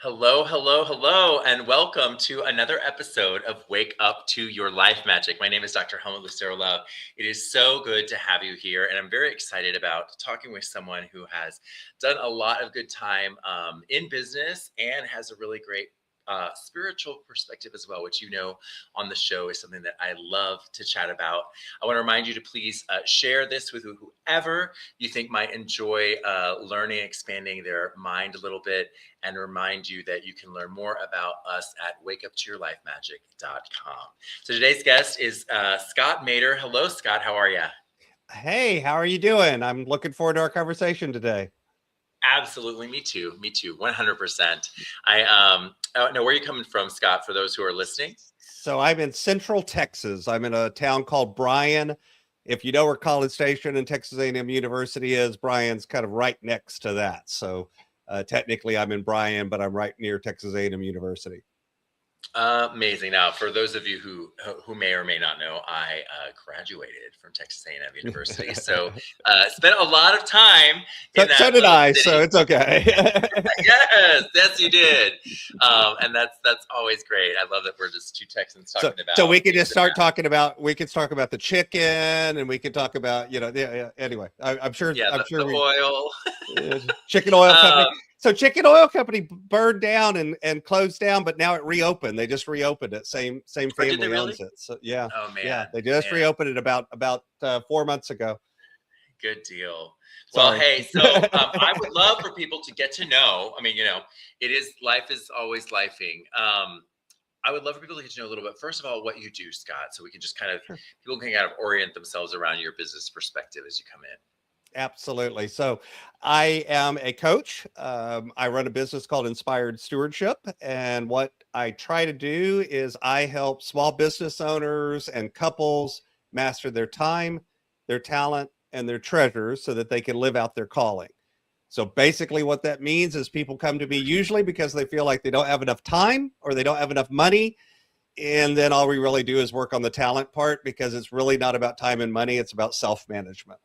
Hello, hello, hello, and welcome to another episode of Wake Up to Your Life Magic. My name is Dr. Helmut Lucero Love. It is so good to have you here, and I'm very excited about talking with someone who has done a lot of good time in business and has a really great spiritual perspective as well, which on the show is something that I love to chat about. I want to remind you to please share this with whoever you think might enjoy learning, expanding their mind a little bit, and remind you that you can learn more about us at wakeuptoyourlifemagic.com. So today's guest is Scott Mader. Hello, Scott. How are you? Hey, how are you doing? I'm looking forward to our conversation today. Absolutely. Me too. Me too. 100%. Now, where are you coming from, Scott, for those who are listening? So I'm in Central Texas. I'm in a town called Bryan. If you know where College Station and Texas A&M University is, Bryan's kind of right next to that. So technically I'm in Bryan, but I'm right near Texas A&M University. Amazing. Now, for those of you who may or may not know, I graduated from Texas A&M University, so spent a lot of time in So that did little I, city. so it's okay. Yes, you did, and that's always great. I love that we're just two Texans talking about. So we could just start talking about. We could talk about the chicken, and we could talk about Anyway, I'm sure. Yeah, I'm sure the oil. Chicken oil company. So chicken oil company burned down and closed down, but now it reopened. They just reopened it. Same family owns it. So yeah. Oh man. Yeah, they just reopened it about 4 months ago. Good deal. Sorry. Well, hey, so I would love for people to get to know. I mean, life is always lifing. I would love for people to get to know a little bit. First of all, what you do, Scott, so we can just people can kind of orient themselves around your business perspective as you come in. Absolutely. So I am a coach. I run a business called Inspired Stewardship. And what I try to do is I help small business owners and couples master their time, their talent, and their treasures so that they can live out their calling. So basically what that means is people come to me usually because they feel like they don't have enough time or they don't have enough money. And then all we really do is work on the talent part because it's really not about time and money. It's about self-management.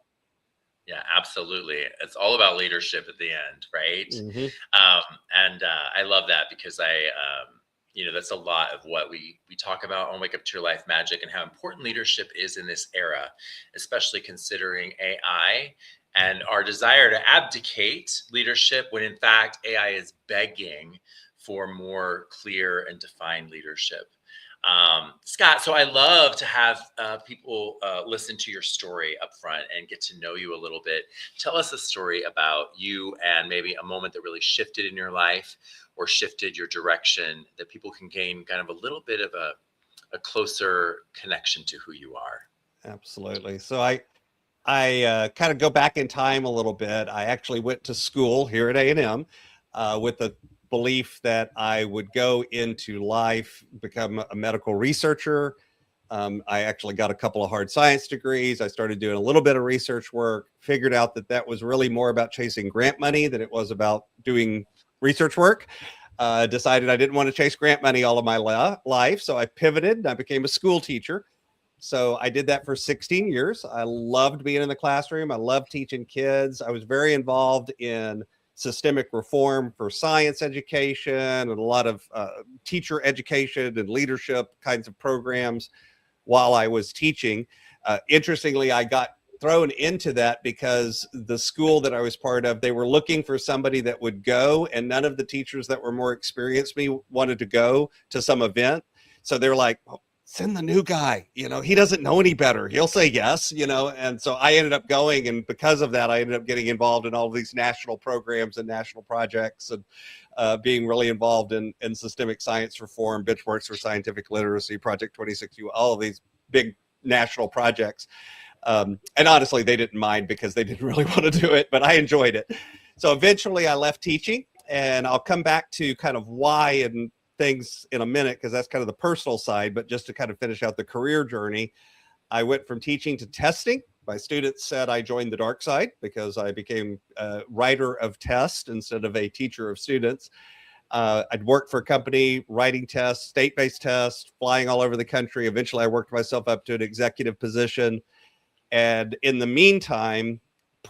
Yeah, absolutely. It's all about leadership at the end, right? Mm-hmm. I love that because that's a lot of what we talk about on Wake Up to Your Life Magic and how important leadership is in this era, especially considering AI and our desire to abdicate leadership when in fact AI is begging for more clear and defined leadership. Scott, so I love to have people listen to your story up front and get to know you a little bit. Tell us a story about you and maybe a moment that really shifted in your life or shifted your direction that people can gain kind of a little bit of a closer connection to who you are. Absolutely. So I kind of go back in time a little bit. I actually went to school here at A&M with the belief that I would go into life, become a medical researcher. I actually got a couple of hard science degrees. I started doing a little bit of research work, figured out that was really more about chasing grant money than it was about doing research work. Decided I didn't want to chase grant money all of my life. So I pivoted and I became a school teacher. So I did that for 16 years. I loved being in the classroom. I loved teaching kids. I was very involved in systemic reform for science education and a lot of teacher education and leadership kinds of programs while I was teaching. Interestingly, I got thrown into that because the school that I was part of, they were looking for somebody that would go, and none of the teachers that were more experienced me wanted to go to some event. So they were like, send the new guy, he doesn't know any better. He'll say yes, and so I ended up going. And because of that, I ended up getting involved in all of these national programs and national projects and being really involved in systemic science reform, benchmarks for scientific literacy, Project 26U, all of these big national projects. And honestly, they didn't mind because they didn't really want to do it, but I enjoyed it. So eventually I left teaching, and I'll come back to kind of why and things in a minute, because that's kind of the personal side. But just to kind of finish out the career journey, I went from teaching to testing. My students said I joined the dark side because I became a writer of tests instead of a teacher of students. I'd worked for a company writing tests, state-based tests, flying all over the country. Eventually I worked myself up to an executive position. And in the meantime,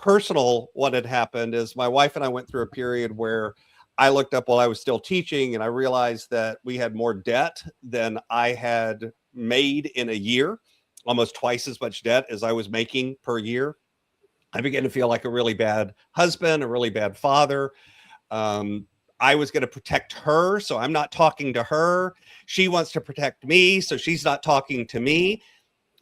what had happened is my wife and I went through a period where I looked up while I was still teaching, and I realized that we had more debt than I had made in a year, almost twice as much debt as I was making per year. I began to feel like a really bad husband, a really bad father. Um, I was going to protect her, so I'm not talking to her. She wants to protect me, so she's not talking to me.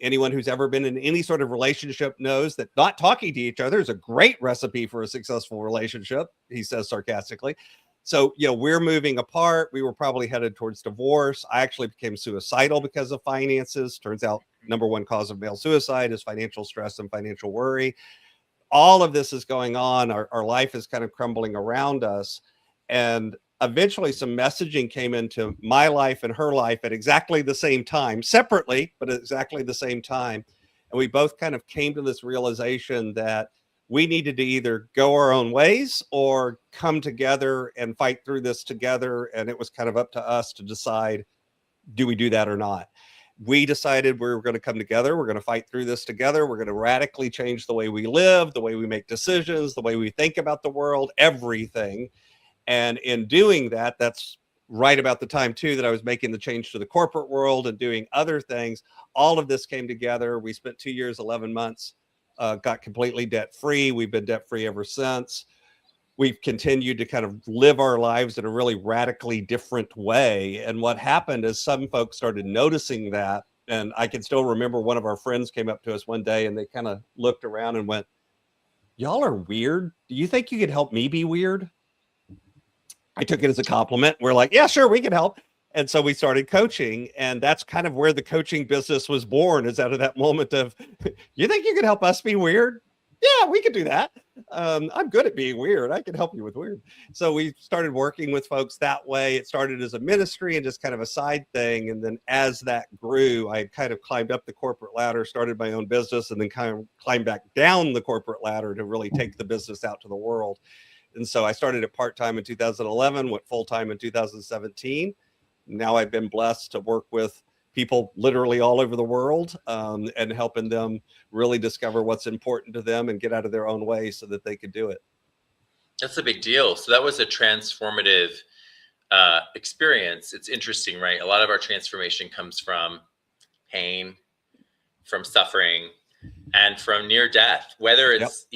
Anyone who's ever been in any sort of relationship knows that not talking to each other is a great recipe for a successful relationship, he says sarcastically. So, we're moving apart. We were probably headed towards divorce. I actually became suicidal because of finances. Turns out, number one cause of male suicide is financial stress and financial worry. All of this is going on. Our life is kind of crumbling around us. And eventually some messaging came into my life and her life at exactly the same time, separately, but at exactly the same time. And we both kind of came to this realization that we needed to either go our own ways or come together and fight through this together. And it was kind of up to us to decide, do we do that or not? We decided we were going to come together. We're going to fight through this together. We're going to radically change the way we live, the way we make decisions, the way we think about the world, everything. And in doing that, that's right about the time too that I was making the change to the corporate world and doing other things. All of this came together. We spent 2 years, 11 months, got completely debt free. We've been debt free ever since. We've continued to kind of live our lives in a really radically different way. And what happened is some folks started noticing that. And I can still remember one of our friends came up to us one day and they kind of looked around and went, "Y'all are weird. Do you think you could help me be weird?" I took it as a compliment. We're like, "Yeah, sure, we can help." And so we started coaching. And that's kind of where the coaching business was born, is out of that moment of, "You think you could help us be weird?" "Yeah, we could do that. I'm good at being weird. I can help you with weird." So we started working with folks that way. It started as a ministry and just kind of a side thing. And then as that grew, I kind of climbed up the corporate ladder, started my own business, and then kind of climbed back down the corporate ladder to really take the business out to the world. And so I started it part-time in 2011, went full-time in 2017. Now I've been blessed to work with people literally all over the world, and helping them really discover what's important to them and get out of their own way so that they could do it. That's a big deal. So that was a transformative experience. It's interesting, right? A lot of our transformation comes from pain, from suffering, and from near death, whether it's,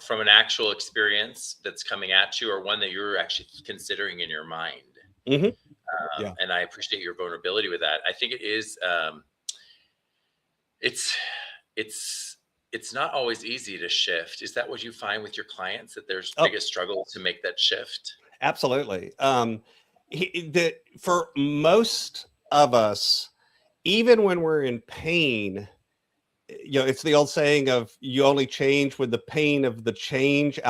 from an actual experience that's coming at you or one that you're actually considering in your mind. Mm-hmm. Yeah. And I appreciate your vulnerability with that. I think it is, it's not always easy to shift. Is that what you find with your clients, that there's biggest struggle to make that shift? Absolutely. For most of us, even when we're in pain, it's the old saying of, you only change when the pain of the change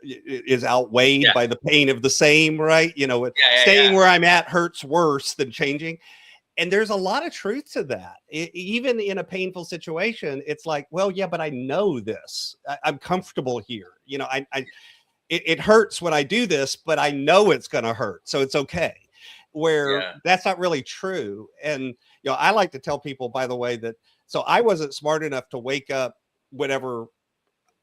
is outweighed by the pain of the same, right? Staying where I'm at hurts worse than changing. And there's a lot of truth to that. Even in a painful situation, it's like, well, yeah, but I know this. I'm comfortable here. It hurts when I do this, but I know it's going to hurt, so it's okay. Where that's not really true. And I like to tell people, by the way, that so I wasn't smart enough to wake up whenever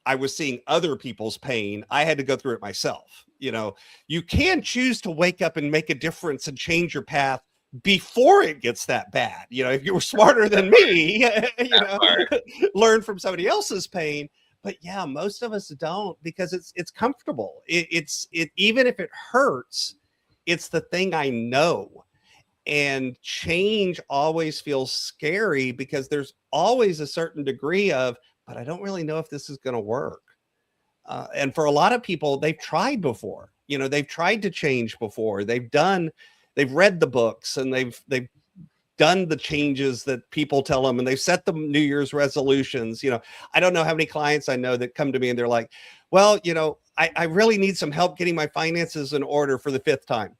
I was seeing other people's pain. I had to go through it myself. You can choose to wake up and make a difference and change your path before it gets that bad. If you were smarter than me, learn from somebody else's pain. But yeah, most of us don't, because it's comfortable. It's even if it hurts, it's the thing I know. And change always feels scary because there's always a certain degree of, but I don't really know if this is going to work. And for a lot of people, they've tried before. They've tried to change before. They've read the books, and they've done the changes that people tell them, and they've set the New Year's resolutions. I don't know how many clients I know that come to me and they're like, "Well, I really need some help getting my finances in order for the 5th time."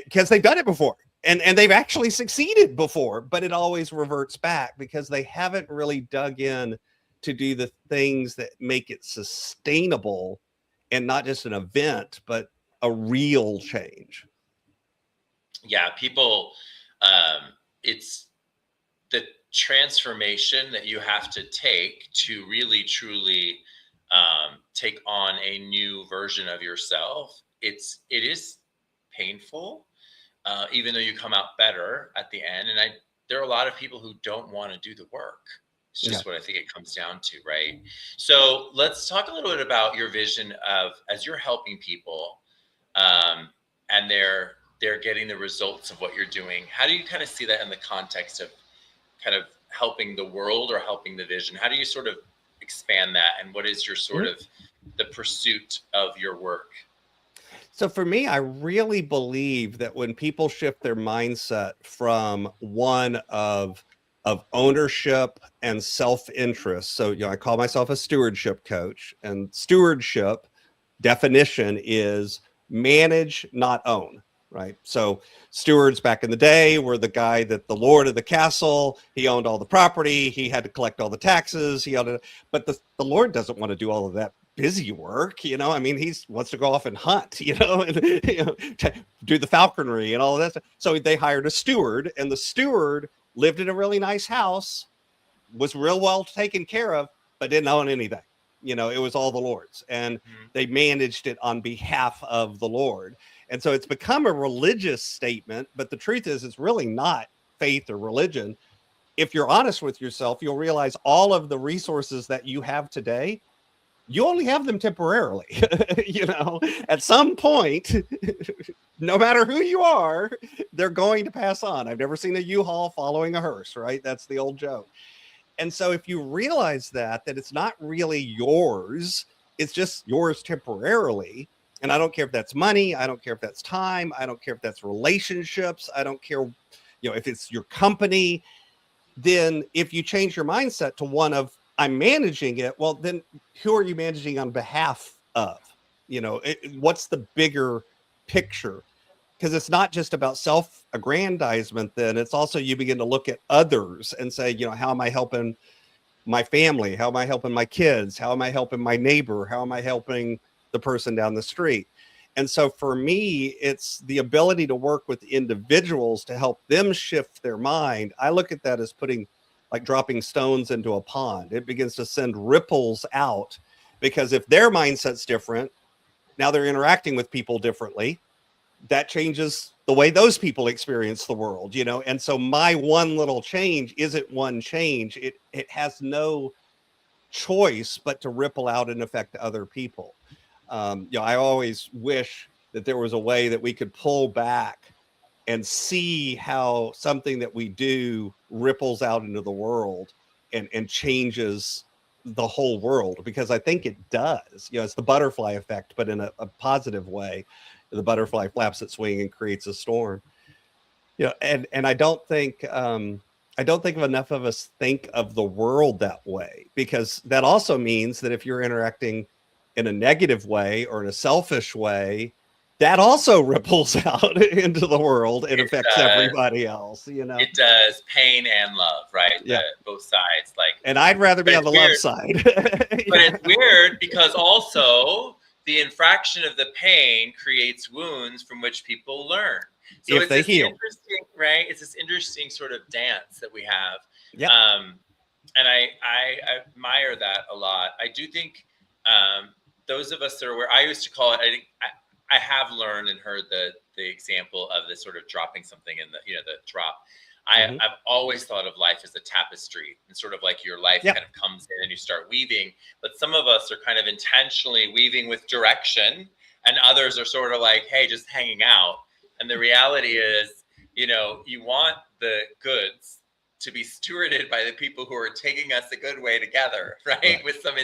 Because they've done it before, and they've actually succeeded before, but it always reverts back because they haven't really dug in to do the things that make it sustainable, and not just an event, but a real change. Yeah, people, it's the transformation that you have to take to really truly take on a new version of yourself, it is painful, even though you come out better at the end. And there are a lot of people who don't want to do the work. It's Yeah. just what I think it comes down to, right? So let's talk a little bit about your vision of, as you're helping people, and they're getting the results of what you're doing. How do you kind of see that in the context of kind of helping the world or helping the vision? How do you sort of expand that, and what is your sort of the pursuit of your work? So for me, I really believe that when people shift their mindset from one of ownership and self-interest, so I call myself a stewardship coach, and stewardship definition is manage, not own. Right. So stewards back in the day were the guy that the lord of the castle, he owned all the property, he had to collect all the taxes, but the Lord doesn't want to do all of that busy work. I mean, he wants to go off and hunt, and do the falconry and all of that stuff. So they hired a steward, and the steward lived in a really nice house, was real well taken care of, but didn't own anything. It was all the Lord's, and they managed it on behalf of the Lord. And so it's become a religious statement, but the truth is it's really not faith or religion. If you're honest with yourself, you'll realize all of the resources that you have today, you only have them temporarily. At some point, no matter who you are, they're going to pass on. I've never seen a U-Haul following a hearse, right? That's the old joke. And so if you realize that it's not really yours, it's just yours temporarily. And I don't care if that's money. I don't care if that's time. I don't care if that's relationships. I don't care, if it's your company. Then if you change your mindset to one of I'm managing it, well, then who are you managing on behalf of? What's the bigger picture? Because it's not just about self-aggrandizement. Then it's also, you begin to look at others and say, how am I helping my family? How am I helping my kids? How am I helping my neighbor? How am I helping the person down the street? And so for me, it's the ability to work with individuals to help them shift their mind. I look at that as dropping stones into a pond. It begins to send ripples out, because if their mindset's different, now they're interacting with people differently. That changes the way those people experience the world, And so my one little change isn't one change. It has no choice but to ripple out and affect other people. I always wish that there was a way that we could pull back and see how something that we do ripples out into the world and changes the whole world, because I think it does. It's the butterfly effect, but in a positive way. The butterfly flaps its wing and creates a storm. And I don't think enough of us think of the world that way, because that also means that if you're interacting in a negative way or in a selfish way, that also ripples out into the world and affects everybody else. It does, pain and love, right? Yeah, both sides. And I'd rather be on the love side. But it's weird, because also the infraction of the pain creates wounds from which people learn. So if they heal, interesting, right? It's this interesting sort of dance that we have. Yeah. And I admire that a lot. I do think those of us that are where I used to call it, I have learned and heard the example of the sort of dropping something in the drop. I've always thought of life as a tapestry, and sort of like your life kind of comes in and you start weaving. But some of us are kind of intentionally weaving with direction, and others are sort of like, hey, just hanging out. And the reality is, you want the goods to be stewarded by the people who are taking us a good way together, right? With some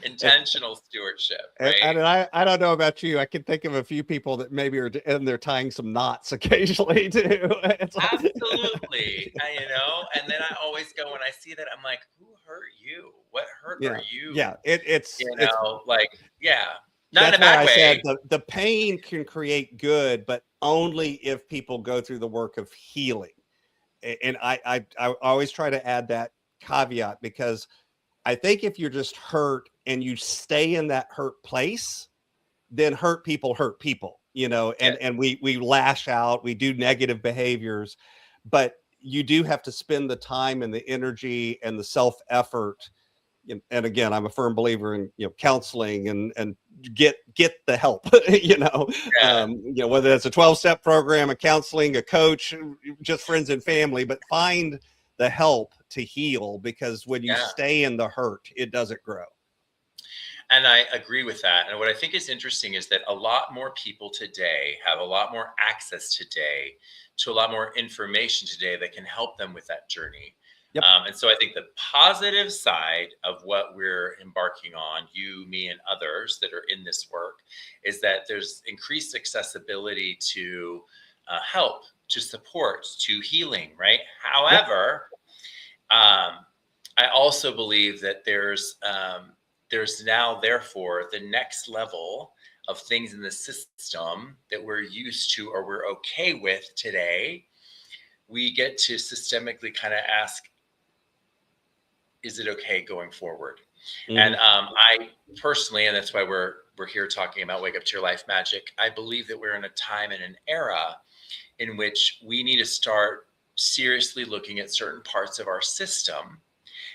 intentional stewardship, right? And I don't know about you. I can think of a few people that maybe are and they're tying some knots occasionally too. Absolutely. And then I always go, when I see that, I'm like, who hurt you? What hurt are you? Yeah. It's not in a bad way. Said the pain can create good, but only if people go through the work of healing. And I always try to add that caveat, because I think if you're just hurt and you stay in that hurt place, then hurt people, and we lash out, we do negative behaviors, but you do have to spend the time and the energy and the self-effort and again, I'm a firm believer in, counseling and get the help, Yeah. whether that's a 12-step program, a counseling, a coach, just friends and family, but find the help to heal, because when you Yeah. stay in the hurt, it doesn't grow. And I agree with that. And what I think is interesting is that a lot more people today have a lot more access today to a lot more information today that can help them with that journey. Yep. And so I think the positive side of what we're embarking on, you, me, and others that are in this work, is that there's increased accessibility to help, to support, to healing, right? However, I also believe that there's now, therefore, the next level of things in the system that we're used to or we're okay with today. We get to systemically kind of ask, is it okay going forward? Mm-hmm. And I personally, and that's why we're here talking about Wake Up to Your Life Magic, I believe that we're in a time and an era in which we need to start seriously looking at certain parts of our system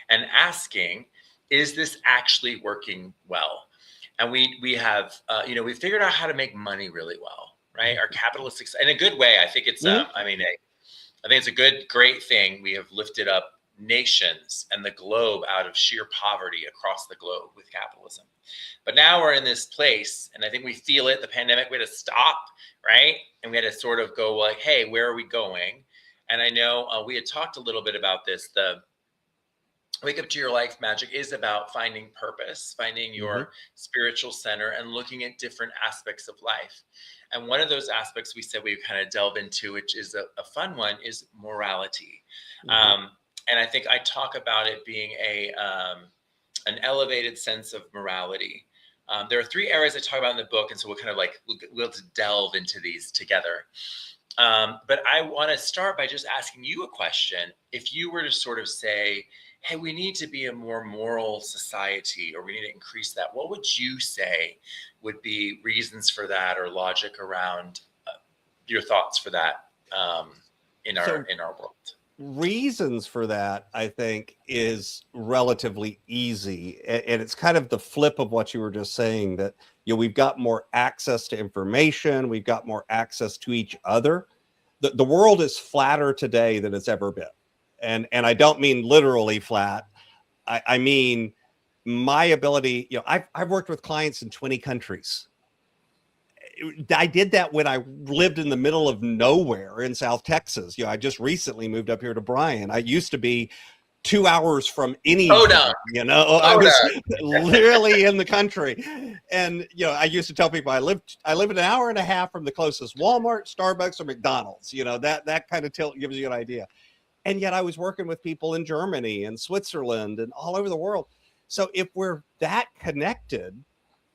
and asking, is this actually working well? And we have, we figured out how to make money really well, right? Our capitalistic, in a good way. I think it's, I think it's a great thing. We have lifted up nations and the globe out of sheer poverty across the globe with capitalism. But now we're in this place, and I think we feel it. The pandemic, we had to stop, right? And we had to sort of go like, hey, where are we going? And I know we had talked a little bit about this. The Wake Up to Your Life Magic is about finding purpose, finding your spiritual center, and looking at different aspects of life. And one of those aspects we said we kind of delve into, which is a fun one, is morality. And I think I talk about it being an elevated sense of morality. There are 3 areas I talk about in the book, and so we'll kind of we'll delve into these together. But I want to start by just asking you a question. If you were to sort of say, hey, we need to be a more moral society, or we need to increase that, what would you say would be reasons for that, or logic around your thoughts for that in our world? Reasons for that, I think, is relatively easy, and it's kind of the flip of what you were just saying, that we've got more access to information, we've got more access to each other. The world is flatter today than it's ever been, and I don't mean literally flat. I mean my ability. I've worked with clients in 20 countries. I did that when I lived in the middle of nowhere in South Texas. I just recently moved up here to Bryan. I used to be 2 hours from anything. I was literally in the country. And I used to tell people I live an hour and a half from the closest Walmart, Starbucks, or McDonald's. That kind of gives you an idea. And yet I was working with people in Germany and Switzerland and all over the world. So if we're that connected,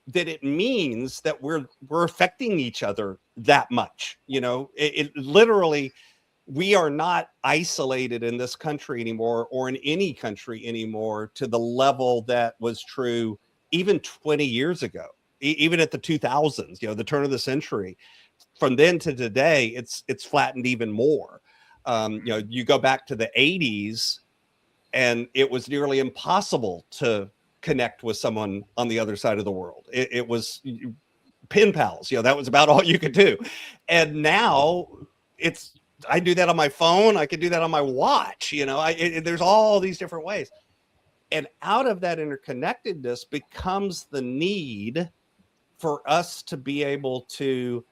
that it means that we're affecting each other that much. It literally, we are not isolated in this country anymore, or in any country anymore, to the level that was true even 20 years ago, even at the 2000s, the turn of the century. From then to today, it's flattened even more. You go back to the 80s, and it was nearly impossible to connect with someone on the other side of the world. It was pen pals. That was about all you could do. And now I do that on my phone. I can do that on my watch. There's all these different ways. And out of that interconnectedness becomes the need for us to be able to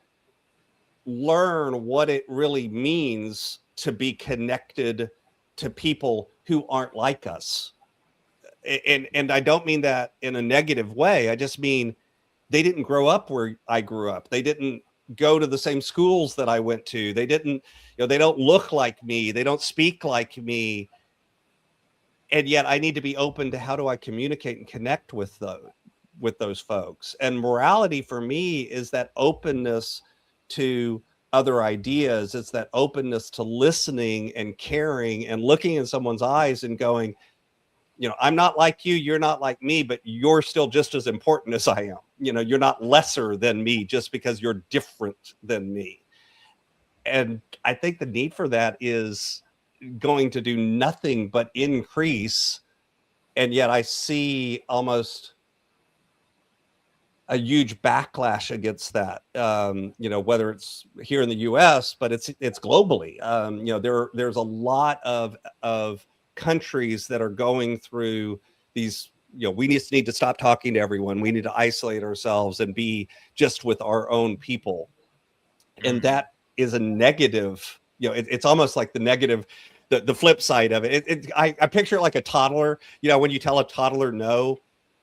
learn what it really means to be connected to people who aren't like us. And I don't mean that in a negative way. I just mean they didn't grow up where I grew up. They didn't go to the same schools that I went to. They didn't, they don't look like me. They don't speak like me. And yet I need to be open to how do I communicate and connect with those folks. And morality for me is that openness to other ideas. It's that openness to listening and caring and looking in someone's eyes and going, I'm not like you, you're not like me, but you're still just as important as I am. You're not lesser than me just because you're different than me. And I think the need for that is going to do nothing but increase and yet I see almost a huge backlash against that. Whether it's here in the U.S., but it's globally. There's a lot of countries that are going through these. We just need to stop talking to everyone. We need to isolate ourselves and be just with our own people, and that is a negative. It's almost like the negative. The flip side of it, I picture it like a toddler. When you tell a toddler no,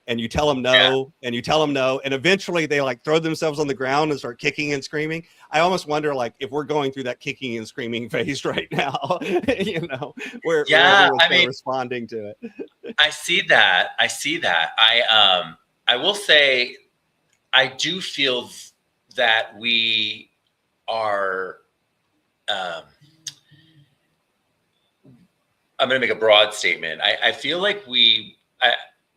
and you tell them Yeah. no, and you tell them no, and eventually they like throw themselves on the ground and start kicking and screaming. I almost wonder like if we're going through that kicking and screaming phase right now, where Yeah, everyone's I kind of mean, responding to it. I see that. I see that. I will say I do feel that we are um I'm going to make a broad statement. I feel like we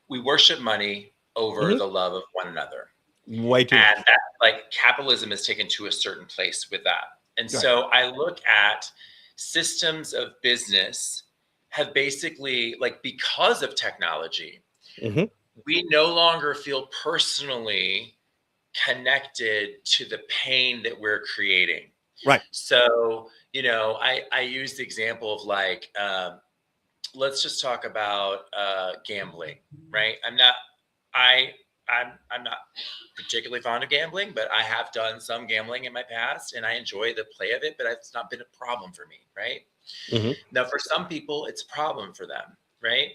worship money over Mhm. the love of one another. Way too And much. that, like, capitalism is taken to a certain place with that. And Right. so I look at systems of business have basically, like, because of technology, Mhm. we no longer feel personally connected to the pain that we're creating. Right. So, I use the example of like, let's just talk about gambling, right? I, I'm not particularly fond of gambling, but I have done some gambling in my past and I enjoy the play of it, but it's not been a problem for me, right? Mhm. Now, for some people, it's a problem for them, right?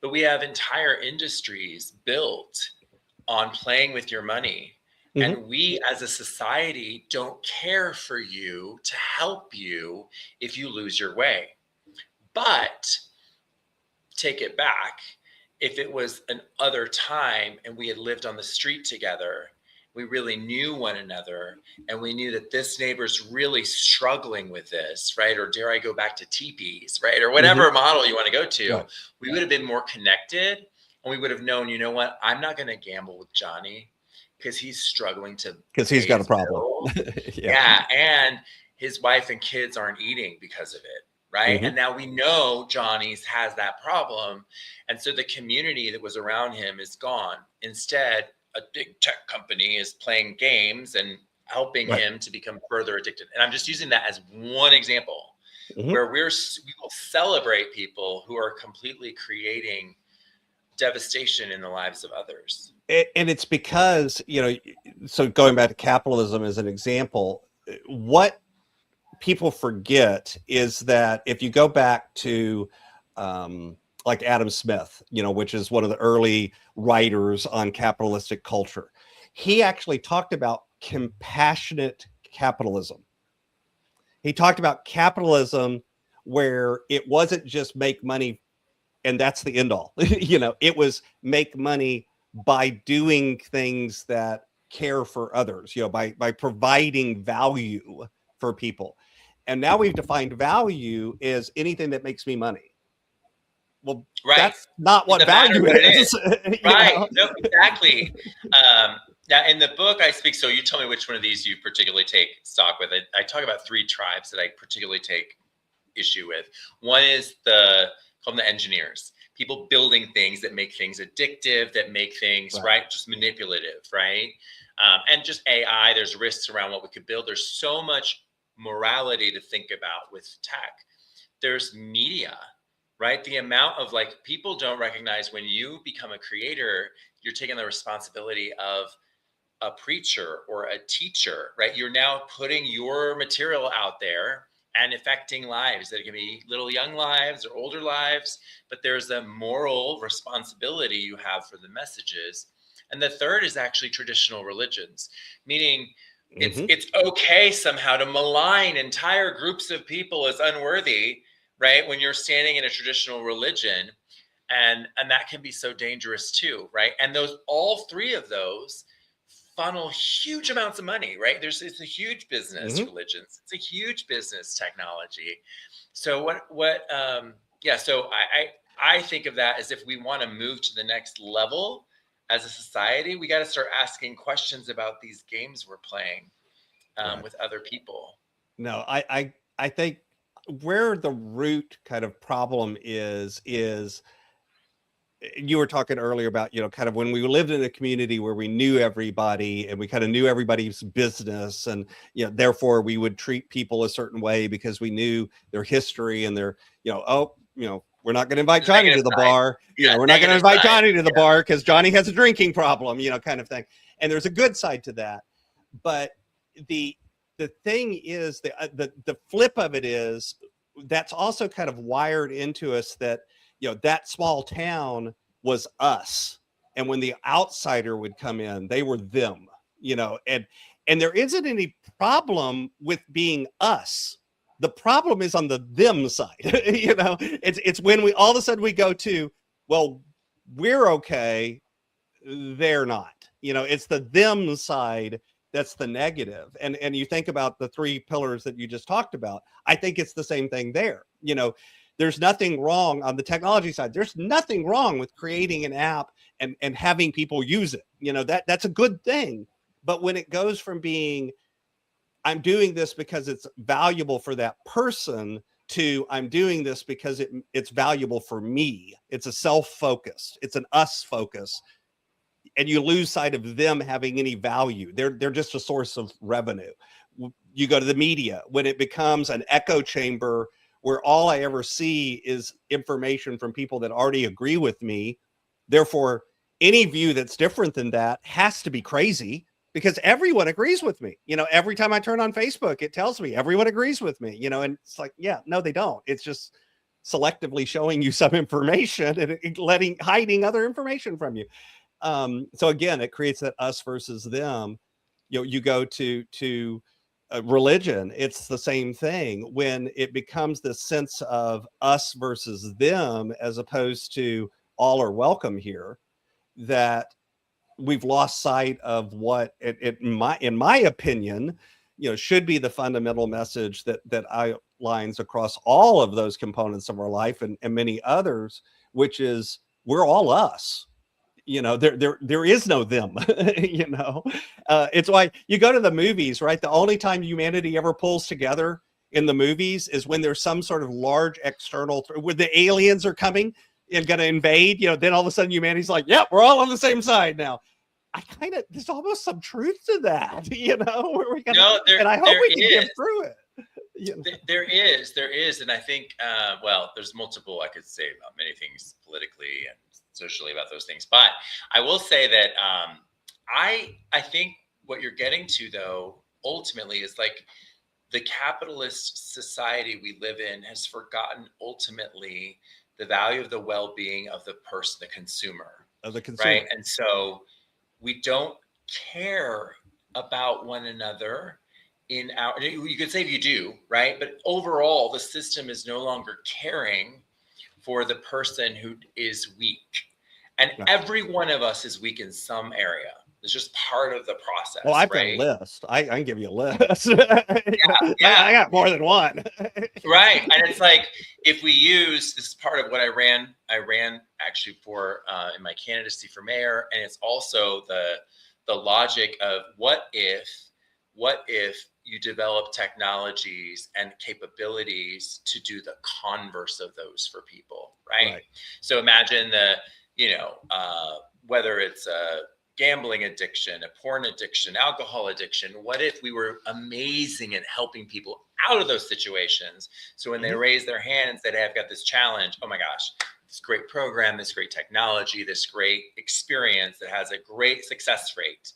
But we have entire industries built on playing with your money. Mhm. And we as a society don't care for you to help you if you lose your way. But take it back. If it was an other time and we had lived on the street together, we really knew one another and we knew that this neighbor's really struggling with this, right? Or dare I go back to teepees, right? Or Mhm. whatever model you want to go to, Right. we would have been more connected and we would have known, you know what? I'm not going to gamble with Johnny because he's struggling to Because he's pay got a his problem. bills. Yeah. Yeah. And his wife and kids aren't eating because of it. Right. Mhm. And now we know Johnny's has that problem. And so the community that was around him is gone. Instead, a big tech company is playing games and helping Right. him to become further addicted. And I'm just using that as one example Mhm. where we will celebrate people who are completely creating devastation in the lives of others. And it's because, so going back to capitalism as an example, what people forget is that if you go back to like Adam Smith, which is one of the early writers on capitalistic culture, he actually talked about compassionate capitalism. He talked about capitalism where it wasn't just make money and that's the end all. It was make money by doing things that care for others, by providing value for people. And now we've defined value as anything that makes me money. Well, Right. that's not It what doesn't matter value what it is. is. Right. No, exactly. Now, in the book, I speak. So, you tell me which one of these you particularly take stock with. I talk about three tribes that I particularly take issue with. One is call them the engineers, people building things that make things addictive, that make things right, just manipulative, right? And just AI. There's risks around what we could build. There's so much morality to think about with tech. There's media, right? The amount of, like, people don't recognize when you become a creator, you're taking the responsibility of a preacher or a teacher, right? You're now putting your material out there and affecting lives that can be little young lives or older lives, but there's a moral responsibility you have for the messages. And the third is actually traditional religions, meaning Mm-hmm. it's okay somehow to malign entire groups of people as unworthy, right? When you're standing in a traditional religion, and that can be so dangerous too, right? And those, all three of those funnel huge amounts of money, right? It's a huge business, Mm-hmm. religions. It's a huge business, technology. So yeah, so I think of that as, if we want to move to the next level as a society, we got to start asking questions about these games we're playing Right. with other people. No, I think where the root kind of problem is you were talking earlier about, kind of when we lived in a community where we knew everybody and we kind of knew everybody's business, and therefore we would treat people a certain way because we knew their history and their, we're not going to invite Johnny to the bar. Yeah, we're not going to invite Johnny to the Yeah. bar because Johnny has a drinking problem, kind of thing. And there's a good side to that, but the thing is, the flip of it is, that's also kind of wired into us that that small town was us, and when the outsider would come in, they were them, and there isn't any problem with being us. The problem is on the them side. It's when we all of a sudden we go to, well, we're okay, they're not. It's the them side that's the negative. And you think about the three pillars that you just talked about. I think it's the same thing there. There's nothing wrong on the technology side. There's nothing wrong with creating an app and having people use it. That's a good thing. But when it goes from being, I'm doing this because it's valuable for that person, to I'm doing this because it's valuable for me. It's a self-focus. It's an us focus. And you lose sight of them having any value. They're just a source of revenue. You go to the media, when it becomes an echo chamber where all I ever see is information from people that already agree with me. Therefore, any view that's different than that has to be crazy, because everyone agrees with me. Every time I turn on Facebook, it tells me everyone agrees with me, and it's like, yeah, no, they don't. It's just selectively showing you some information and hiding other information from you. So again, it creates that us versus them. You go to religion, it's the same thing. When it becomes this sense of us versus them, as opposed to all are welcome here, that we've lost sight of what in my opinion, should be the fundamental message that outlines across all of those components of our life and many others, which is we're all us. There is no them. It's why you go to the movies, right? The only time humanity ever pulls together in the movies is when there's some sort of large external, where the aliens are coming and going to invade. Then all of a sudden humanity's like, yeah, we're all on the same side now. There's almost some truth to that, where we gotta, and I hope we can get through it. There is, and I think, there's multiple, I could say about many things politically and socially about those things, but I will say that I think what you're getting to, though, ultimately is like the capitalist society we live in has forgotten ultimately the value of the well-being of the person, the consumer, right? And so we don't care about one another in our, you could say you do, right? But overall, the system is no longer caring for the person who is weak. And every one of us is weak in some area. It's just part of the process. Well, I've got a list. I can give you a list. Yeah. I got more than one. Right. And it's like, if we use, this is part of what I ran actually for in my candidacy for mayor. And it's also the logic of what if you develop technologies and capabilities to do the converse of those for people, right? So imagine whether it's a gambling addiction, a porn addiction, alcohol addiction. What if we were amazing at helping people out of those situations? So when they raise their hand and said, hey, I've got this challenge, oh my gosh, this great program, this great technology, this great experience that has a great success rate.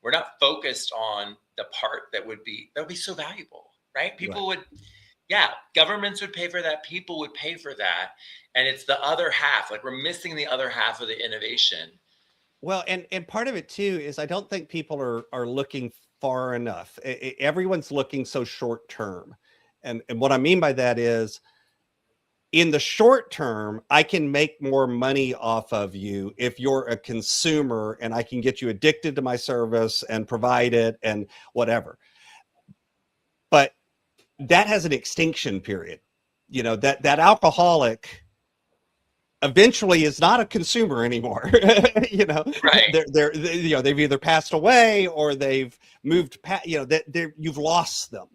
We're not focused on the part that would be so valuable, right? People would, governments would pay for that. People would pay for that. And it's the other half, like we're missing the other half of the innovation. Well, and part of it too is I don't think people are looking far enough. Everyone's looking so short term. And what I mean by that is, in the short term, I can make more money off of you if you're a consumer and I can get you addicted to my service and provide it and whatever. But that has an extinction period. That alcoholic eventually is not a consumer anymore. Right. They've either passed away or they've moved past, you've lost them.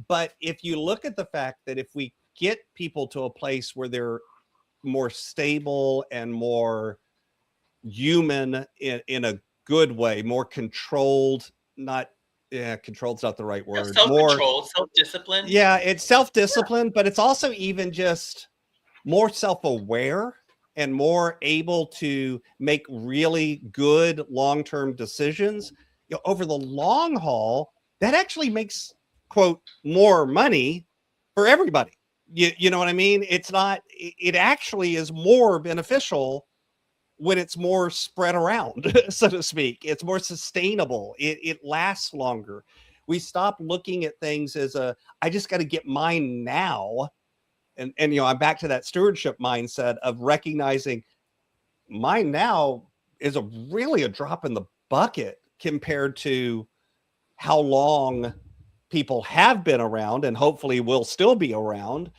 But if you look at the fact that if we get people to a place where they're more stable and more human in a good way, more controlled, not, yeah, controlled's not the right word. More, Self-controlled, self-disciplined. yeah, it's self-discipline, but it's also even just more self-aware and more able to make really good long-term decisions. You know, over the long haul, that actually makes, quote, more money for everybody. You know what I mean? It's not, it actually is more beneficial when it's more spread around, so to speak. It's more sustainable. It lasts longer. We stop looking at things as a, I just got to get mine now. And you know, I'm back to that stewardship mindset of recognizing mine now is a really a drop in the bucket compared to how long people have been around and hopefully will still be around.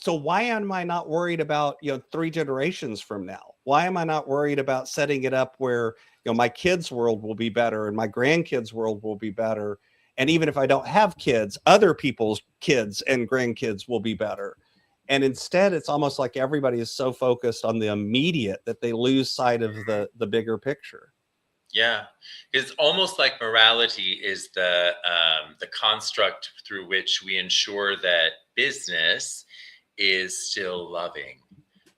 So why am I not worried about, you know, 3 generations from now? Why am I not worried about setting it up where, you know, my kids' world will be better and my grandkids' world will be better? And even if I don't have kids, other people's kids and grandkids will be better. And instead, it's almost like everybody is so focused on the immediate that they lose sight of the bigger picture. Yeah, it's almost like morality is the construct through which we ensure that business is still loving,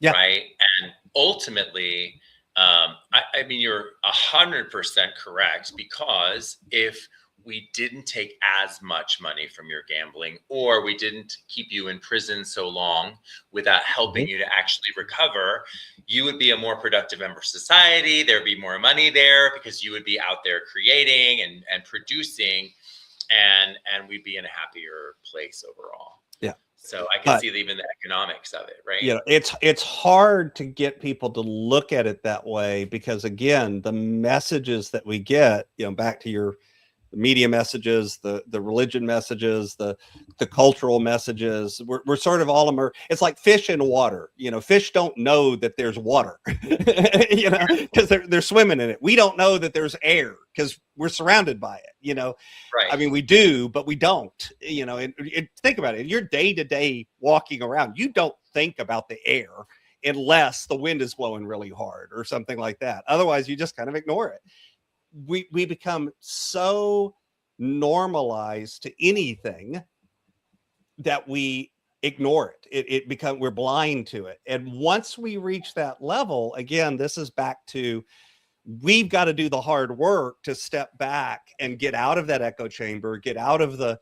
Yeah. right? And ultimately, I mean, you're 100% correct, because if we didn't take as much money from your gambling, or we didn't keep you in prison so long without helping you to actually recover, you would be a more productive member of society. There'd be more money there because you would be out there creating and producing, and we'd be in a happier place overall. Yeah. So I can see even the economics of it, right? You know, it's hard to get people to look at it that way because, again, the messages that we get, you know, back to your media messages, the religion messages, the cultural messages, we're sort of all it's like fish in water. You know, fish don't know that there's water, you know, because they're swimming in it. We don't know that there's air because we're surrounded by it, you know. Right. I mean, we do, but we don't, you know. And think about it. You're day to day walking around. You don't think about the air unless the wind is blowing really hard or something like that. Otherwise, you just kind of ignore it. We become so normalized to anything that we ignore it. It become, we're blind to it. And once we reach that level, again, this is back to, we've got to do the hard work to step back and get out of that echo chamber, get out of the,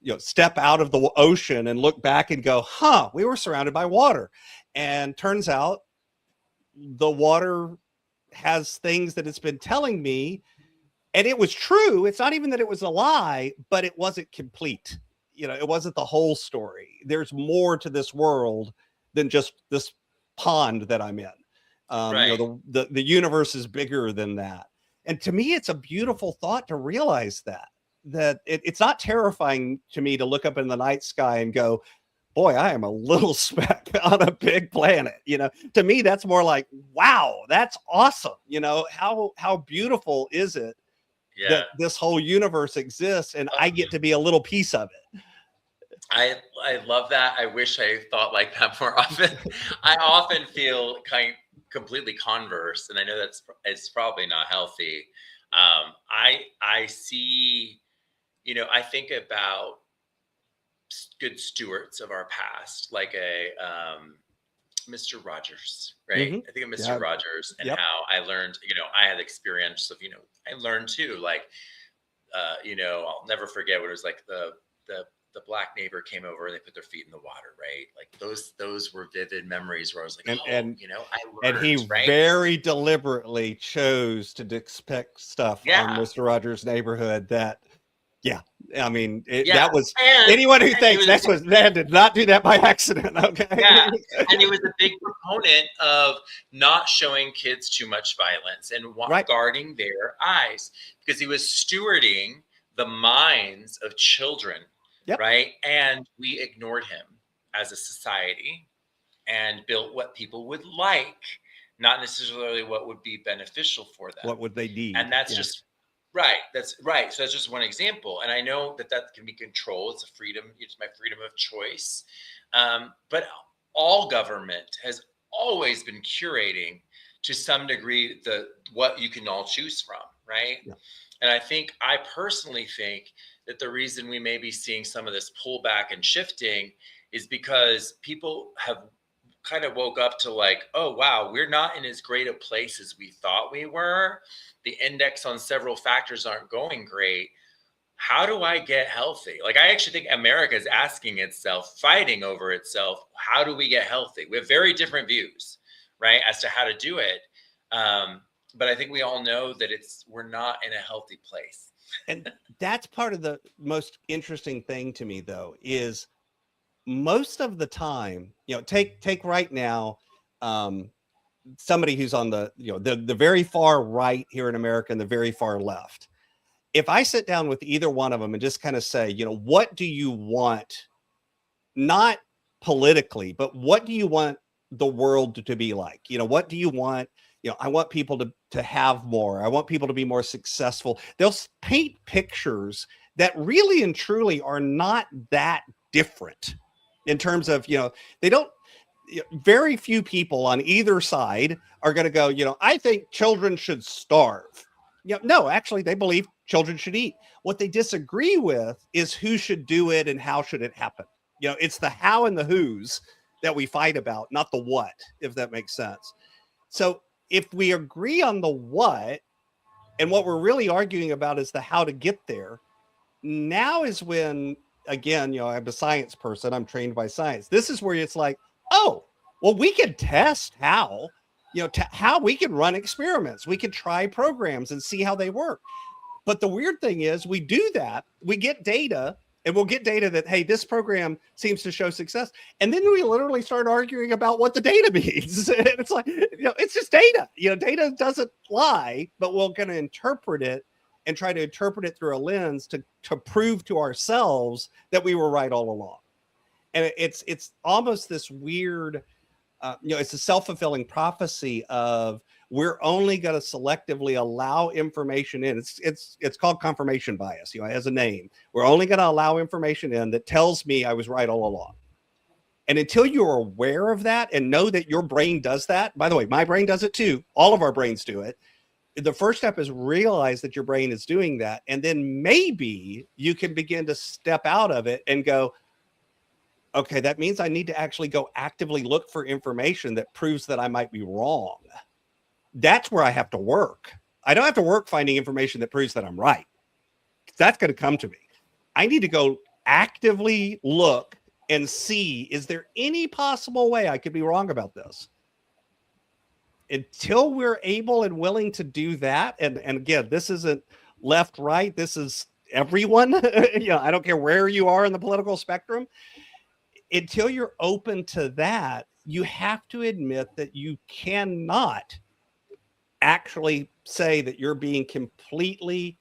you know, step out of the ocean and look back and go, we were surrounded by water. And turns out the water has things that it's been telling me. And it was true. It's not even that it was a lie, but it wasn't complete. You know, it wasn't the whole story. There's more to this world than just this pond that I'm in. Right. You know, the universe is bigger than that. And to me, it's a beautiful thought to realize that it's not terrifying to me to look up in the night sky and go, boy, I am a little speck on a big planet. You know, to me, that's more like, wow, that's awesome. You know, how beautiful is it that this whole universe exists and I get to be a little piece of it. I love that. I wish I thought like that more often. I often feel completely converse, and I know it's probably not healthy. I see, you know, I think about good stewards of our past, like a Mr. Rogers, right? I think of Mr. Rogers and how I learned, you know, I had experience of, you know, I learned too, like, you know, I'll never forget what it was like the black neighbor came over and they put their feet in the water, right? Like those were vivid memories where I was like, and you know, I learned, and he very deliberately chose to expect stuff on Mr. Rogers' neighborhood that, I mean, that was, anyone who thinks that did not do that by accident. Okay. Yeah. And he was a big proponent of not showing kids too much violence and guarding their eyes, because he was stewarding the minds of children. Right. And we ignored him as a society and built what people would like, not necessarily what would be beneficial for them. What would they need? And that's just right. That's right. So that's just one example. And I know that can be controlled. It's a freedom. It's my freedom of choice. But all government has always been curating to some degree what you can all choose from, right? Yeah. And I personally think that the reason we may be seeing some of this pullback and shifting is because people have kind of woke up to like, oh wow, we're not in as great a place as we thought we were. The index on several factors aren't going great. How do I get healthy? Like, I actually think America is asking itself, fighting over itself, how do we get healthy? We have very different views, right, as to how to do it. But I think we all know that we're not in a healthy place. And that's part of the most interesting thing to me, though, is most of the time, take right now, somebody who's on the very far right here in America and the very far left. If I sit down with either one of them and just kind of say, what do you want? Not politically, but what do you want the world to be like? What do you want? I want people to have more. I want people to be more successful. They'll paint pictures that really and truly are not that different in terms of, they don't, very few people on either side are going to go, I think children should starve. No, actually, they believe children should eat. What they disagree with is who should do it and how should it happen. It's the how and the who's that we fight about, not the what, if that makes sense. So if we agree on the what, and what we're really arguing about is the how to get there, now is when, again, I'm a science person, I'm trained by science. This is where it's like, oh, well, we can test how, how we can run experiments. We can try programs and see how they work. But the weird thing is we do that, we get data, and we'll get data that, hey, this program seems to show success. And then we literally start arguing about what the data means. And it's like, it's just data. Data doesn't lie, but we're going to interpret it and try to interpret it through a lens to prove to ourselves that we were right all along. And it's almost this weird, it's a self-fulfilling prophecy of we're only going to selectively allow information in. It's called confirmation bias, it has a name. We're only going to allow information in that tells me I was right all along. And until you're aware of that and know that your brain does that, by the way, my brain does it too. All of our brains do it. The first step is realize that your brain is doing that. And then maybe you can begin to step out of it and go, okay, that means I need to actually go actively look for information that proves that I might be wrong. That's where I have to work. I don't have to work finding information that proves that I'm right. That's going to come to me. I need to go actively look and see, is there any possible way I could be wrong about this? Until we're able and willing to do that, and again, this isn't left, right, this is everyone. I don't care where you are in the political spectrum. Until you're open to that, you have to admit that you cannot actually say that you're being completely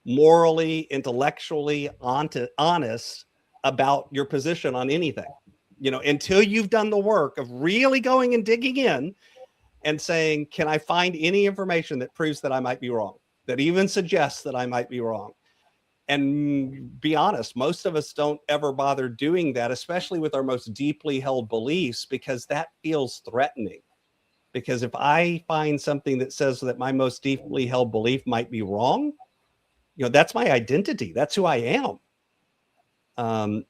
morally, intellectually honest about your position on anything. Until you've done the work of really going and digging in and saying, can I find any information that proves that I might be wrong, that even suggests that I might be wrong? And be honest, most of us don't ever bother doing that, especially with our most deeply held beliefs, because that feels threatening. Because if I find something that says that my most deeply held belief might be wrong, that's my identity. That's who I am.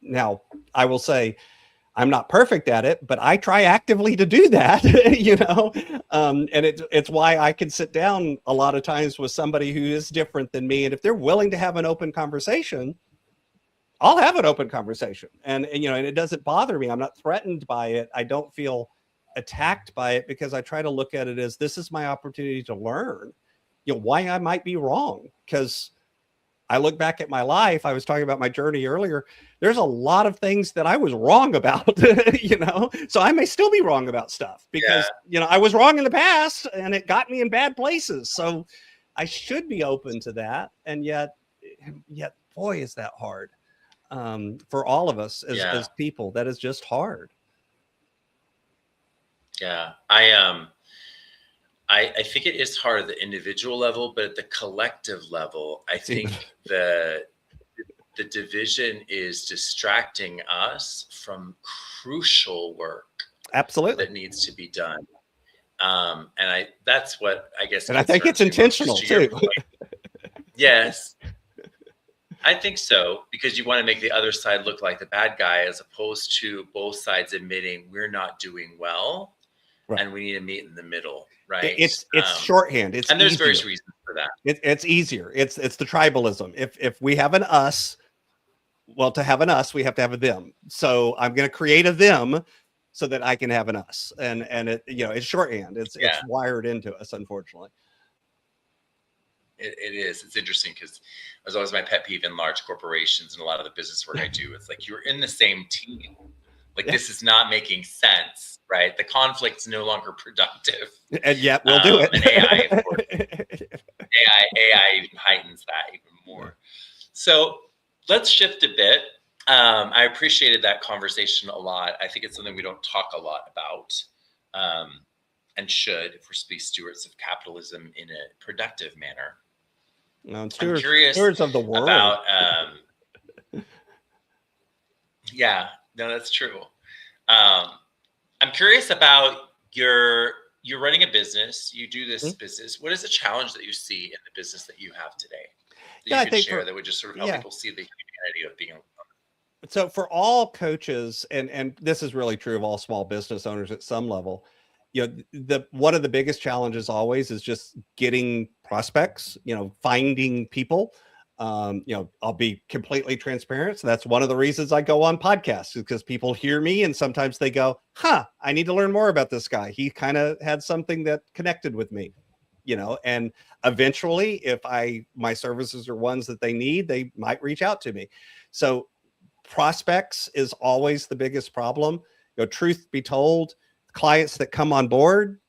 Now, I will say I'm not perfect at it, but I try actively to do that, and it's why I can sit down a lot of times with somebody who is different than me. And if they're willing to have an open conversation, I'll have an open conversation. And it doesn't bother me. I'm not threatened by it. I don't feel attacked by it, because I try to look at it as this is my opportunity to learn, why I might be wrong. Because I look back at my life, I was talking about my journey earlier. There's a lot of things that I was wrong about, so I may still be wrong about stuff because, I was wrong in the past and it got me in bad places. So I should be open to that. And yet, boy, is that hard for all of us as people. That is just hard. Yeah. I think it is hard at the individual level, but at the collective level, I think the division is distracting us from crucial work Absolutely. that needs to be done. And that's what I guess And I think it's concerns me most. 'Cause intentional to your too. point, yes, I think so, because you want to make the other side look like the bad guy, as opposed to both sides admitting we're not doing well Right. and we need to meet in the middle, right? It's shorthand. It's and there's easier. various reasons for that. It's easier. It's the tribalism. If we have an us, well, to have an us, we have to have a them. So I'm going to create a them so that I can have an us. And it, it's shorthand. It's wired into us, unfortunately. It is. It's interesting because it was always my pet peeve in large corporations and a lot of the business work I do. It's like, you're in the same team. Like, this is not making sense, right? The conflict's no longer productive. And yet we'll do it. And AI, of course, AI even heightens that even more. So let's shift a bit. I appreciated that conversation a lot. I think it's something we don't talk a lot about, and should, if we're to be stewards of capitalism in a productive manner. No, I'm curious stewards of the world. About, yeah, no, that's true. I'm curious about you're running a business. You do this business. What is the challenge that you see in the business that you have today that you could share that would just sort of help people see the humanity of being a So for all coaches, and this is really true of all small business owners at some level, one of the biggest challenges always is just getting prospects, finding people. I'll be completely transparent. So that's one of the reasons I go on podcasts, because people hear me and sometimes they go, I need to learn more about this guy. He kind of had something that connected with me, and eventually if my services are ones that they need, they might reach out to me. So prospects is always the biggest problem. Truth be told, clients that come on board,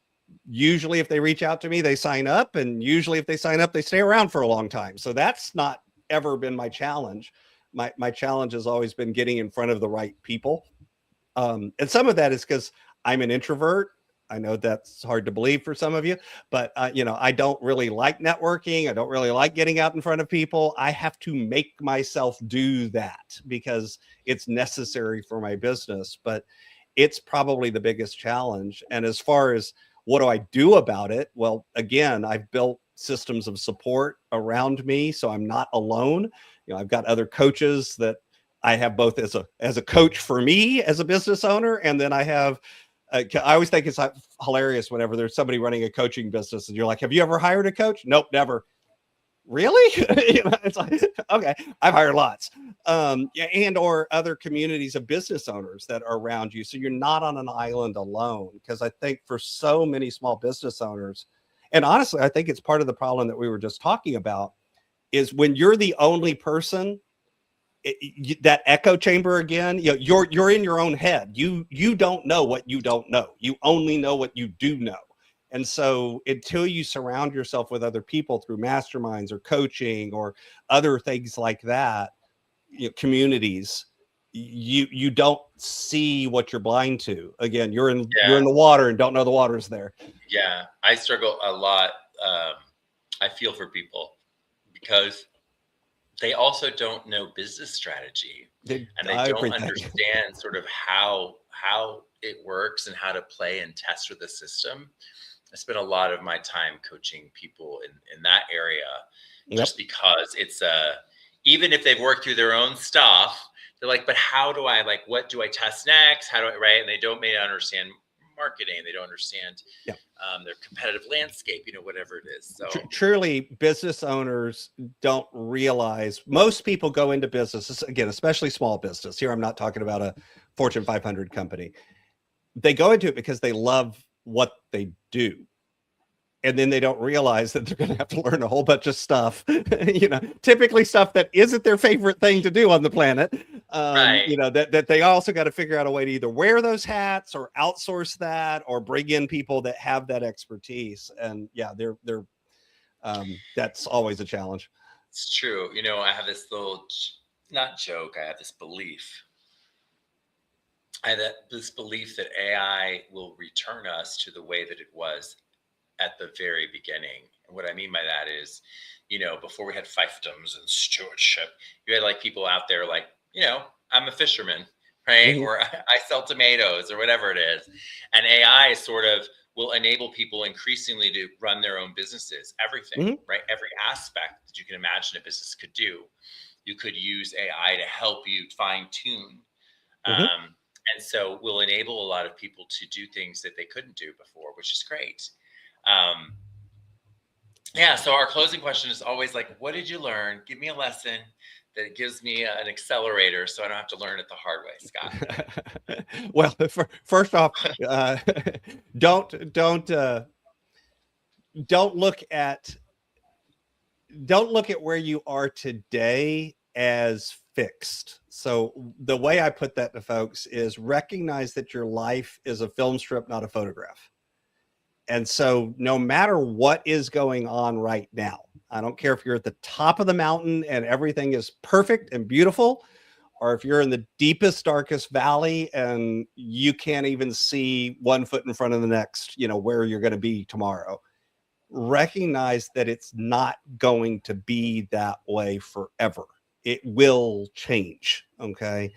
usually if they reach out to me, they sign up, and usually if they sign up, they stay around for a long time. So that's not ever been my challenge. My challenge has always been getting in front of the right people. And some of that is because I'm an introvert. I know that's hard to believe for some of you, but I don't really like networking. I don't really like getting out in front of people. I have to make myself do that because it's necessary for my business, but it's probably the biggest challenge. And as far as what do I do about it? Well, again, I've built systems of support around me, so I'm not alone. I've got other coaches that I have both as a coach for me as a business owner, and then I have. I always think it's hilarious whenever there's somebody running a coaching business, and you're like, "Have you ever hired a coach?" Nope, never. Really? It's like, okay, I've hired lots. And or other communities of business owners that are around you. So you're not on an island alone. Because I think for so many small business owners, and honestly, I think it's part of the problem that we were just talking about, is when you're the only person, that echo chamber again, you're in your own head. You don't know what you don't know. You only know what you do know. And so until you surround yourself with other people through masterminds or coaching or other things like that, communities, you don't see what you're blind to. Again, you're in the water and don't know the water's there. Yeah, I struggle a lot. I feel for people because they also don't know business strategy, and they don't understand sort of how it works and how to play and test with the system. I spent a lot of my time coaching people in that area, just because it's even if they've worked through their own stuff, they're like, but how do I, what do I test next? How do I, right? And they don't maybe understand marketing. They don't understand their competitive landscape, whatever it is. So truly, business owners don't realize, most people go into business, again, especially small business. Here, I'm not talking about a Fortune 500 company. They go into it because they love what they do. And then they don't realize that they're going to have to learn a whole bunch of stuff, typically stuff that isn't their favorite thing to do on the planet. Right. That they also got to figure out a way to either wear those hats or outsource that or bring in people that have that expertise. And they're that's always a challenge. It's true. I have this little, not joke, I have this belief. I have this belief that AI will return us to the way that it was at the very beginning. And what I mean by that is, before we had fiefdoms and stewardship, you had people out there I'm a fisherman, right? Mhm. Or I sell tomatoes or whatever it is. And AI sort of will enable people increasingly to run their own businesses, everything, Mhm. right? Every aspect that you can imagine a business could do. You could use AI to help you fine tune. Mhm. And so will enable a lot of people to do things that they couldn't do before, which is great. Um, yeah. So our closing question is always like, what did you learn? Give me a lesson that gives me an accelerator so I don't have to learn it the hard way, Scott. Well, first off, uh, don't don't uh, don't look at don't look at where you are today as fixed. So the way I put that to folks is recognize that your life is a film strip, not a photograph. And so no matter what is going on right now, I don't care if you're at the top of the mountain and everything is perfect and beautiful, or if you're in the deepest, darkest valley and you can't even see 1 foot in front of the next, where you're going to be tomorrow, recognize that it's not going to be that way forever. It will change. Okay.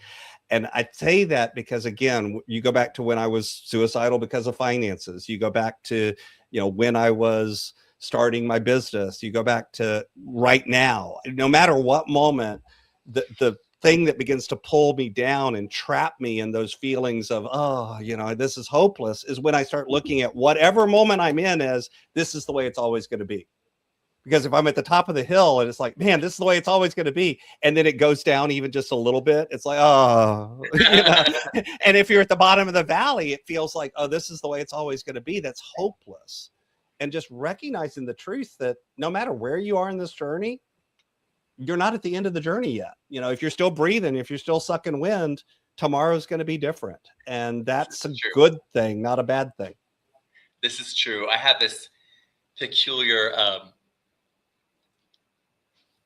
And I say that because, again, you go back to when I was suicidal because of finances. You go back to, when I was starting my business. You go back to right now. No matter what moment, the thing that begins to pull me down and trap me in those feelings of, oh, this is hopeless, is when I start looking at whatever moment I'm in as this is the way it's always going to be. Because if I'm at the top of the hill and it's like, man, this is the way it's always going to be, and then it goes down even just a little bit, it's like, oh, And if you're at the bottom of the valley, it feels like, oh, this is the way it's always going to be. That's hopeless. And just recognizing the truth that no matter where you are in this journey, you're not at the end of the journey yet. If you're still breathing, if you're still sucking wind, tomorrow's going to be different. And that's a good thing, not a bad thing. This is true. I have this peculiar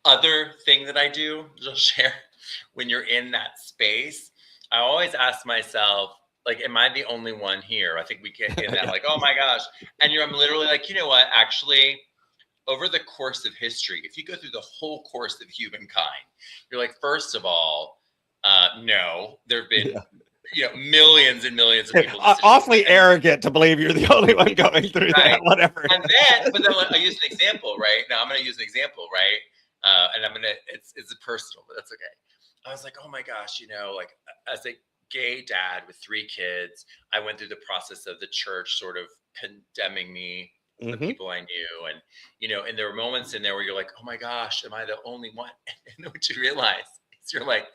other thing that I do, just share. When you're in that space, I always ask myself, like, am I the only one here? I think we get in that, like, oh my gosh. And I'm literally like, you know what? Actually, over the course of history, if you go through the whole course of humankind, you're like, first of all, no, there have been millions and millions of people. Awfully arrogant to believe you're the only one going through that, whatever. And then, but then I use an example, right? Now I'm going to use an example, right? And it's a personal, but that's okay. I was like, oh my gosh, like as a gay dad with 3 kids, I went through the process of the church sort of condemning me, the people I knew. And, and there were moments in there where you're like, oh my gosh, am I the only one? And then what you realize is you're like,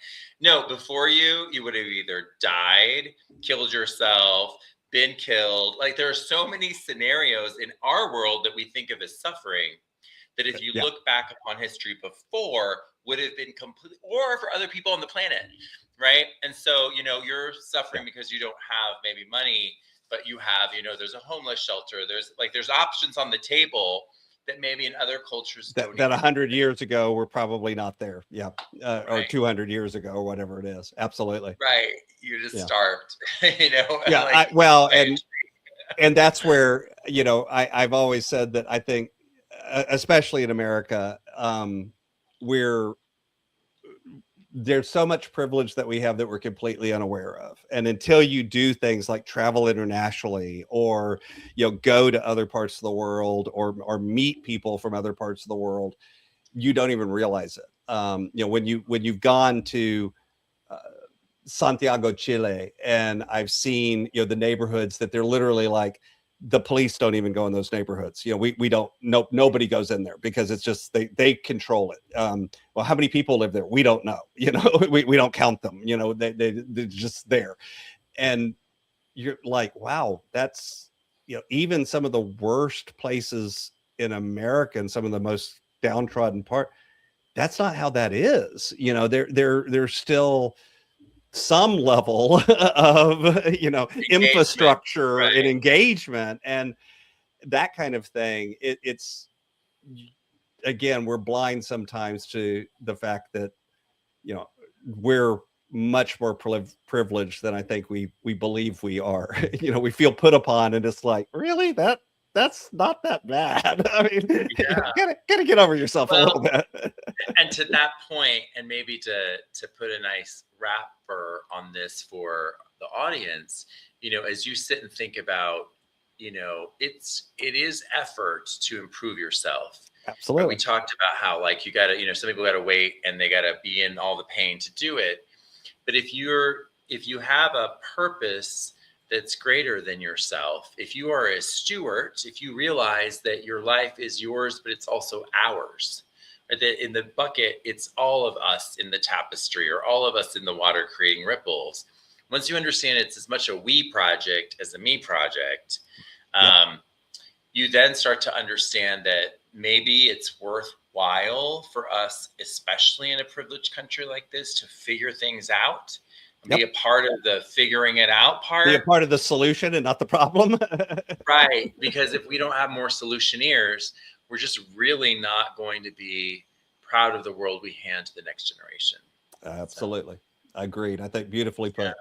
no, before you would have either died, killed yourself, been killed. Like there are so many scenarios in our world that we think of as suffering that if you look back upon history before would have been completely, or for other people on the planet, right? And so, you're suffering because you don't have maybe money, but you have, there's a homeless shelter. There's options on the table that maybe in other cultures that 100 years ago were probably not there. Yeah. Right. Or 200 years ago or whatever it is. Absolutely. Right. You're just starved, Yeah. Like, and that's where, I've always said that I think, especially in America, there's so much privilege that we have that we're completely unaware of. And until you do things like travel internationally or, go to other parts of the world or meet people from other parts of the world, you don't even realize it. When you've gone to Santiago, Chile, and I've seen, the neighborhoods that they're literally like, the police don't even go in those neighborhoods. We don't know. Nobody goes in there because it's just, they control it. Well, how many people live there? We don't know, we don't count them, they're just there. And you're like, wow, that's, even some of the worst places in America and some of the most downtrodden part, that's not how that is. There's still some level of infrastructure and engagement and that kind of thing. It's again, we're blind sometimes to the fact that we're much more privileged than I think we believe we are. We feel put upon, and it's like, really, that's not that bad. I mean, gotta get over yourself a little bit. And to that point, and maybe to put a nice wrapper on this for the audience, as you sit and think about, it is effort to improve yourself. Right? We Absolutely. talked about how, like, you gotta, some people gotta wait and they gotta be in all the pain to do it. But if you have a purpose that's greater than yourself, if you are a steward, if you realize that your life is yours, but it's also ours, right? That in the bucket, it's all of us in the tapestry, or all of us in the water creating ripples. Once you understand it's as much a we project as a me project, Yep. you then start to understand that maybe it's worthwhile for us, especially in a privileged country like this, to figure things out and be Yep. a part of the figuring it out Be a part. part of the solution and not the problem. Right. Because if we don't have more solutioneers, we're just really not going to be proud of the world we hand to the next generation. Absolutely. Agreed. I think beautifully Yeah. put.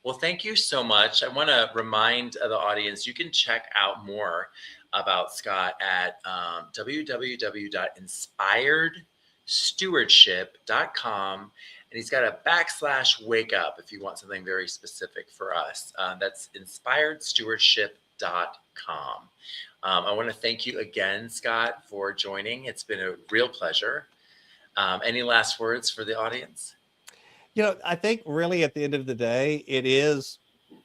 Well, thank you so much. I want to remind the audience, you can check out more about Scott at www.inspiredstewardship.com. And he's got a /wake up if you want something very specific for us. That's inspiredstewardship.com. I want to thank you again, Scott, for joining. It's been a real pleasure. Any last words for the audience? I think really at the end of the day, it is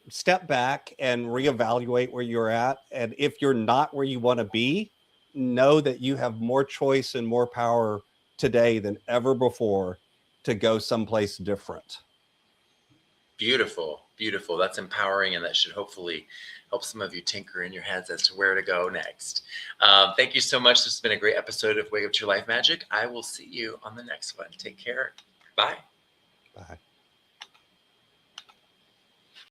step back and reevaluate where you're at. And if you're not where you want to be, know that you have more choice and more power today than ever before to go someplace different. Beautiful, beautiful. That's empowering, and that should hopefully help some of you tinker in your heads as to where to go next. Thank you so much. This has been a great episode of Wake Up to Your Life Magic. I will see you on the next one. Take care. Bye. Bye.